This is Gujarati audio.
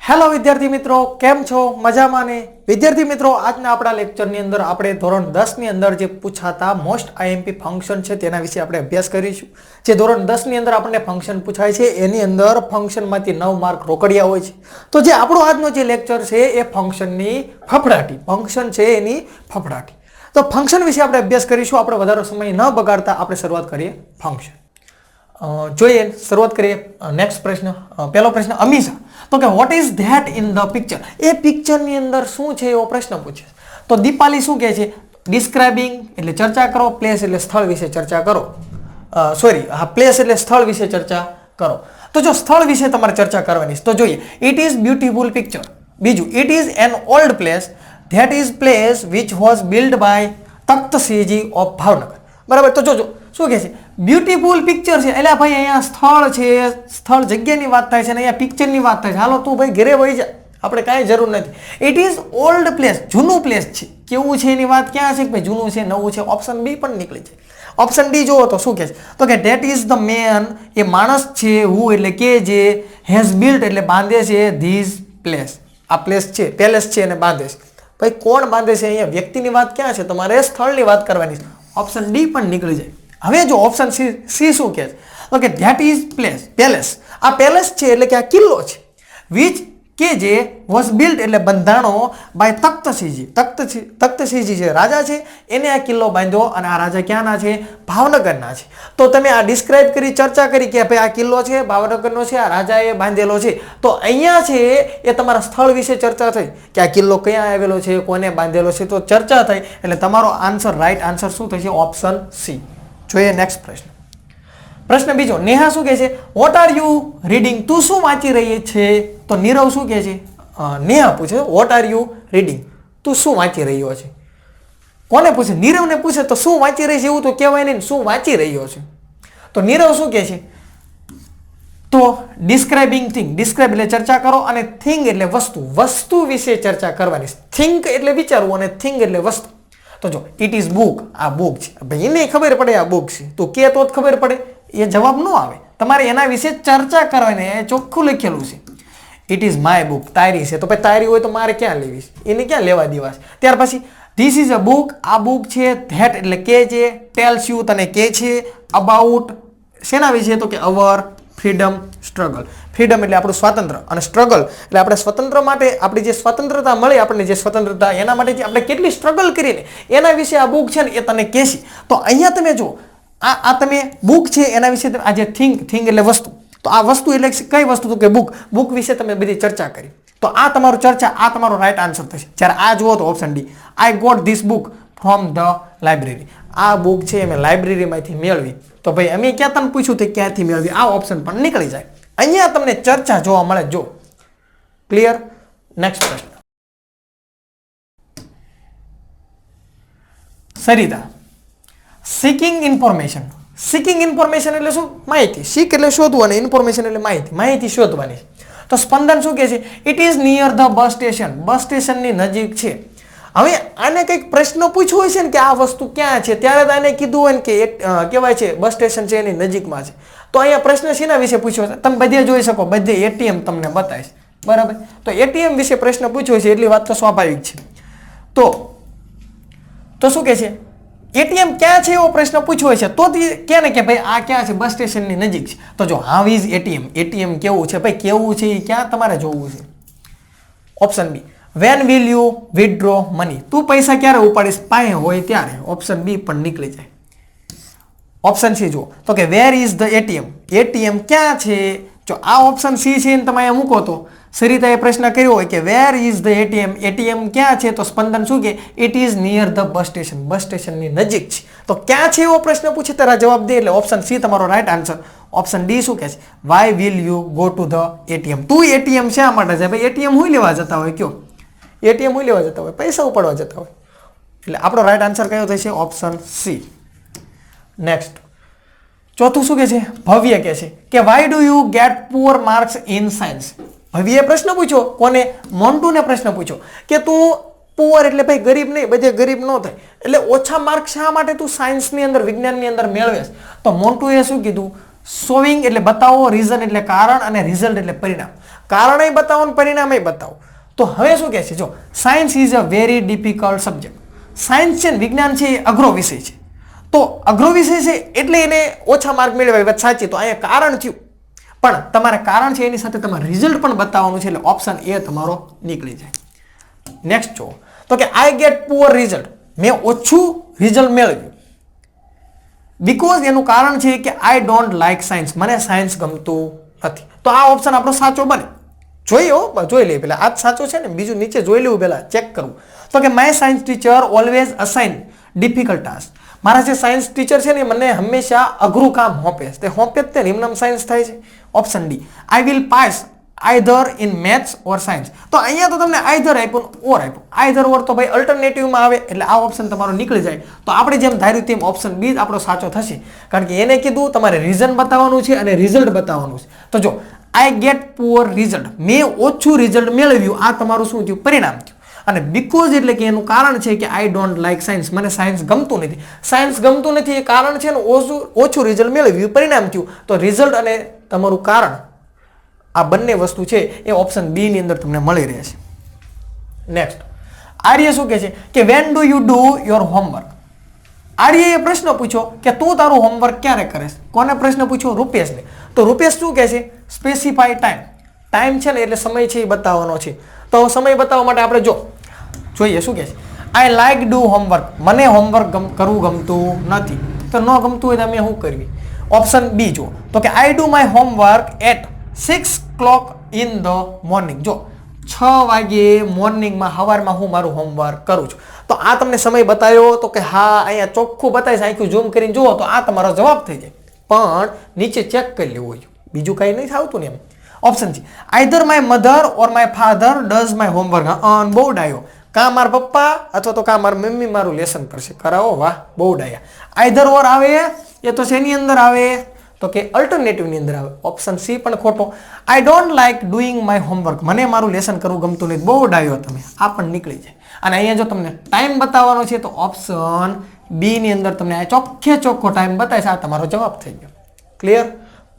હેલો વિદ્યાર્થી મિત્રો, કેમ છો? મજામાં ને? વિદ્યાર્થી મિત્રો, આજના આપણા લેક્ચરની અંદર આપણે ધોરણ 10 ની અંદર જે પૂછાતા મોસ્ટ આઈએમપી ફંક્શન છે તેના વિશે આપણે અભ્યાસ કરીશું. જે ધોરણ 10 ની અંદર આપણને ફંક્શન પૂછાય છે એની અંદર ફંક્શનમાંથી 9 માર્ક રોકડિયા હોય છે. તો જે આપણો આજનો જે લેક્ચર છે એ ફંક્શનની ફફડાટી, ફંક્શન છે એની ફફડાટી. તો ફંક્શન વિશે આપણે અભ્યાસ કરીશું. આપણે વધારે સમય ન બગાડતા આપણે શરૂઆત કરીએ ફંક્શન. જોઈએ, શરૂઆત કરીએ. નેક્સ્ટ પ્રશ્ન, પહેલો પ્રશ્ન અમીષા, તો કે what is that in the picture? એ પિક્ચરની અંદર શું છે એવો પ્રશ્ન પૂછે. તો દીપાલી શું કહે છે? ડિસ્ક્રાઇબિંગ એટલે ચર્ચા કરો, પ્લેસ એટલે સ્થળ વિશે ચર્ચા કરો. પ્લેસ એટલે સ્થળ વિશે ચર્ચા કરો. તો જો સ્થળ વિશે તમારે ચર્ચા કરવાની છે તો જોઈએ, ઇટ ઇઝ બ્યુટીફુલ પિક્ચર. બીજું, it is an old place, that is place which was build by Takhtsinhji of Bhavnagar. બરાબર. તો જોજો શું કહે છે? બ્યુટીફુલ પિક્ચર છે એટલે ભાઈ અહીંયા સ્થળ છે, સ્થળ જગ્યાની વાત થાય છે અને અહીંયા પિક્ચરની વાત થાય છે. હાલો તું ભાઈ ઘરે વહી જા, આપણે કાંઈ જરૂર નથી. ઇટ ઇઝ ઓલ્ડ પ્લેસ, જૂનું પ્લેસ છે. કેવું છે એની વાત ક્યાં છે કે ભાઈ જૂનું છે, નવું છે? ઓપ્શન બી પણ નીકળી જાય. ઓપ્શન ડી જુઓ તો શું કહે છે? તો કે ધેટ ઇઝ ધ મેન, એ માણસ છે, હુ એટલે કે જે, હેઝ બિલ્ટ એટલે બાંધે છે, ધીઝ પ્લેસ, આ પ્લેસ છે, પેલેસ છે એને બાંધે છે. ભાઈ કોણ બાંધે છે? અહીંયા વ્યક્તિની વાત ક્યાં છે? તમારે સ્થળની વાત કરવાની છે. ઓપ્શન ડી પણ નીકળી જાય. હવે જો ઓપ્શન સી શું કહે છે? તો કે ધેટ ઇઝ પ્લેસ, પેલેસ. આ પેલેસ છે એટલે કે આ કિલ્લો છે. વિચ કે જે વોઝ બિલ્ટ એટલે બંધાણો બાય તખ્તસિંહજી. તખ્તસિંહજી જે રાજા છે એને આ કિલ્લો બાંધ્યો અને આ રાજા ક્યાંના છે? ભાવનગરના છે. તો તમે આ ડિસ્ક્રાઇબ કરી, ચર્ચા કરી કે ભાઈ આ કિલ્લો છે, ભાવનગરનો છે, આ રાજાએ બાંધેલો છે. તો અહીંયા છે એ તમારા સ્થળ વિશે ચર્ચા થઈ કે આ કિલ્લો ક્યાં આવેલો છે, કોને બાંધેલો છે. તો ચર્ચા થઈ એટલે તમારો આન્સર, રાઈટ આન્સર શું થશે? Option C. જોઈએ નેક્સ્ટ પ્રશ્ન. પ્રશ્ન બીજો, નેહા શું કહે છે? What are you reading? તું શું વાંચી રહી છે? તો નીરવ શું કહે છે? નેહા પૂછે વોટ આર યુ રીડિંગ? તું શું વાંચી રહ્યો છે? કોને પૂછે? નીરવને પૂછે તો શું વાંચી રહી છે એવું તો કહેવાય નહીં, શું વાંચી રહ્યો છે. તો નીરવ શું કહે છે? તો ડિસ્ક્રાઇબિંગ થિંગ, ડિસ્ક્રાઇબ એટલે ચર્ચા કરો અને થિંગ એટલે વસ્તુ, વસ્તુ વિશે ચર્ચા કરવાની. થિંક એટલે વિચારવું અને થિંગ એટલે વસ્તુ. તો જો ઇટ ઇઝ બુક, આ બુક છે. ભાઈ એને ખબર પડે આ બુક છે, તો કે તો જ ખબર પડે, એ જવાબ ન આવે. તમારે એના વિશે ચર્ચા કરવાની, એ ચોખ્ખું લખેલું છે. ઇટ ઇઝ માય બુક, તારી છે. તો ભાઈ તારી હોય તો મારે ક્યાં લેવી છે? એને ક્યાં લેવા દેવા છે? ત્યાર પછી ધીસ ઇઝ અ બુક, આ બુક છે. ધેટ એટલે કે છે, ટેલ્સ યુ તને કે છે, અબાઉટ શેના વિશે? તો કે અવર ફ્રીડમ સ્ટ્રગલ. ફ્રીડમ એટલે આપણું સ્વાતંત્ર્ય અને સ્ટ્રગલ એટલે આપણે સ્વતંત્ર માટે, આપણી જે સ્વતંત્રતા મળી, આપણને જે સ્વતંત્રતા એના માટે જે આપણે કેટલી સ્ટ્રગલ કરીને એના વિશે આ બુક છે ને એ તને કહેશે. તો અહીંયા તમે જુઓ, આ તમે બુક છે એના વિશે આ જે થિંગ એટલે વસ્તુ, તો આ વસ્તુ એટલે કઈ વસ્તુ? તો કે બુક. બુક વિશે તમે બધી ચર્ચા કરી. તો આ તમારું ચર્ચા, આ તમારો રાઈટ આન્સર થશે. જ્યારે આ જુઓ તો option D, I got this book from the library. આ બુક છે મેં લાઇબ્રેરીમાંથી મેળવી. તો ભાઈ અમે ક્યાં તમને પૂછ્યું તે ક્યાંથી મેળવી? આ ઓપ્શન પણ નીકળી જાય. અહીંયા તમને ચર્ચા જોવા મળે. જો ક્લિયર? નેક્સ્ટ પ્રશ્ન. Sarita, seeking information. Seeking information એટલે શું? માહિતી. સીક એટલે શોધવું અને ઇન્ફોર્મેશન એટલે માહિતી, માહિતી શોધવાની. તો સ્પંદન શું કહે છે? It is near the bus station, bus સ્ટેશનની નજીક છે. હવે આને કંઈક પ્રશ્ન પૂછ્યો હોય છે ને કે આ વસ્તુ ક્યાં છે, ત્યારે તો આને કીધું હોય ને કે કહેવાય છે બસ સ્ટેશન છે એની નજીકમાં છે. તો અહીંયા પ્રશ્ન શેના વિશે પૂછ્યો છે? તમે બધે જોઈ શકો, બધે એટીએમ તમને બતાવીશ. બરાબર. તો એટીએમ વિશે પ્રશ્ન પૂછ્યો છે એટલી વાત તો સ્વાભાવિક છે. તો શું કહે છે? એટીએમ ક્યાં છે એવો પ્રશ્ન પૂછ્યો છે તો કે ને કે ભાઈ આ ક્યાં છે? બસ સ્ટેશનની નજીક છે. તો જો હાઉ ઇઝ એટીએમ, એટીએમ કેવું છે? ભાઈ કેવું છે એ ક્યાં તમારે જોવું છે? Option B, when will you withdraw money? તું પૈસા ક્યારે ઉપાડીશ? પાસે હોય ત્યારે. ઓપ્શન બી પણ નીકળી જાય. ઓપ્શન સી જુઓ, તો કે where is the ATM? ATM ક્યાં છે? જો આ ઓપ્શન સી છે ને તમે અહીંયા મૂકો તો સરિતાએ પ્રશ્ન કર્યો હોય કે where is the ATM? ATM ક્યાં છે? તો સ્પંદન શું કે it is near the bus station, bus સ્ટેશનની નજીક છે. તો ક્યાં છે એવો પ્રશ્ન પૂછે તારા જવાબ દે એટલે ઓપ્શન સી તમારો રાઈટ આન્સર. ઓપ્શન ડી શું કહે છે? Why will you go to the ATM? તું એટીએમ શા માટે જાય? ભાઈ એટીએમ હું લેવા જતા હોય? કયો એટીએમ હું લેવા જતા હોય? પૈસા ઉપાડવા જતા હોય. એટલે આપણો રાઈટ આન્સર કયો થશે? Option C. નેક્સ્ટ, ચોથું શું કહે છે? ભવ્ય કહે છે કે why do you get poor marks in science? ભવ્યએ પ્રશ્ન પૂછ્યો. કોને? મોન્ટુને પ્રશ્ન પૂછ્યો કે તું પુઅર એટલે ભાઈ ગરીબ નહીં, બધે ગરીબ ન થાય, એટલે ઓછા માર્ક શા માટે તું સાયન્સની અંદર, વિજ્ઞાનની અંદર મેળવેશ? તો મોન્ટુએ શું કીધું? શોવિંગ એટલે બતાવો, રીઝન એટલે કારણ અને રિઝલ્ટ એટલે પરિણામ. કારણય બતાવો અને પરિણામય બતાવો. તો હવે શું કહે છે, જો science is a very difficult subject. Science છે ને વિજ્ઞાન છે એ અઘરો વિષય છે. તો અઘરો વિષય છે એટલે એને ઓછા માર્ક મેળવ્યા વાત સાચી. તો અહીંયા કારણ થયું, પણ તમારે કારણ છે એની સાથે તમારે રિઝલ્ટ પણ બતાવવાનું છે, એટલે ઓપ્શન એ તમારો નીકળી જાય. નેક્સ્ટ જો તો કે આઈ ગેટ પુઅર રિઝલ્ટ, મેં ઓછું રિઝલ્ટ મેળવ્યું બીકોઝ એનું કારણ છે કે આઈ ડોન્ટ લાઇક સાયન્સ, મને સાયન્સ ગમતું નથી. તો આ ઓપ્શન આપણો સાચો બને. જોઈ લઈએ પેલા આ સાચો છે ને, બીજું નીચે જોઈ લેવું પહેલા ચેક કરવું. તો કે my science teacher always assign difficult task, મારા જે સાયન્સ ટીચર છે ને મને હંમેશા અઘરું કામ સોંપે છે. તે સોંપે જ તે નિમ્નમ સાયન્સ થાય છે. Option D I will pass either in maths or science. તો અહીંયા તો તમને આઈધર આપ્યું ઓર આપ્યું. આઈધર ઓર તો ભાઈ અલ્ટરનેટિવમાં આવે, એટલે આ ઓપ્શન તમારો નીકળી જાય. તો આપણે જેમ ધાર્યું તેમ ઓપ્શન બી આપણો સાચો થશે, કારણ કે એને કીધું તમારે રીઝન બતાવવાનું છે અને રિઝલ્ટ બતાવવાનું છે. તો જો આઈ ગેટ પુઅર રિઝલ્ટ, મેં ઓછું રિઝલ્ટ મેળવ્યું, આ તમારું શું થયું, પરિણામ થયું. અને બીકોઝ એટલે કે એનું કારણ છે કે આઈ ડોન્ટ લાઇક સાયન્સ, મને સાયન્સ ગમતું નથી. સાયન્સ ગમતું નથી એ કારણ છે ને ઓછું રિઝલ્ટ મેળવ્યું, પરિણામ થયું. તો રિઝલ્ટ અને તમારું કારણ આ બંને વસ્તુ છે એ ઓપ્શન બી ની અંદર તમને મળી રહે છે. નેક્સ્ટ આર્ય શું કહે છે કે when do you do your homework. આર્યએ પ્રશ્ન પૂછ્યો કે તું તારું હોમવર્ક ક્યારે કરે? કોને પ્રશ્ન પૂછ્યો? રૂપેશને. તો રૂપેશ શું કહે છે, સ્પેસિફાઈ ટાઈમ. ટાઈમ છે ને એટલે સમય છે એ બતાવવાનો છે. તો સમય બતાવવા માટે આપણે જોઈએ શું કહે છે, આઈ લાઈક ડુ હોમવર્ક, મને હોમવર્ક કરવું ગમતું નથી. તો ન ગમતું હોય તો અમે શું કરવી? ઓપ્શન બી જો તો કે I do my homework at 6 o'clock in the morning. જો 6 વાગ્યે મોર્નિંગમાં સવારમાં હું મારું હોમવર્ક કરું છું. તો આ તમને સમય બતાવ્યો તો કે હા અહીંયા ચોખ્ખું બતાવીશ, આખું ઝૂમ કરીને જુઓ તો આ તમારો જવાબ થઈ જાય. પણ નીચે ચેક કરી લેવું હોય, બીજું કંઈ નહીં આવતું ને એમ. ઓપ્શન છે either my mother or my father does my homework. બહુ ડાયો, કાં મારા પપ્પા અથવા તો કાં મારા મમ્મી મારું લેસન કરશે. કરાવો, વાહ બહુ ડાયા. આઈધર ઓર આવે એ તો શેની અંદર આવે તો કે અલ્ટરનેટિવની અંદર આવે. ઓપ્શન સી પણ ખોટો. I don't like doing my homework, મને મારું લેસન કરવું ગમતું નહીં. બહુ ડાયો તમે, આ પણ નીકળી જાય. અને અહીંયા જો તમને ટાઈમ બતાવવાનો છે તો ઓપ્શન બી ની અંદર તમને ચોખ્ખો ટાઈમ બતાવે છે. આ તમારો જવાબ થઈ ગયો. ક્લિયર?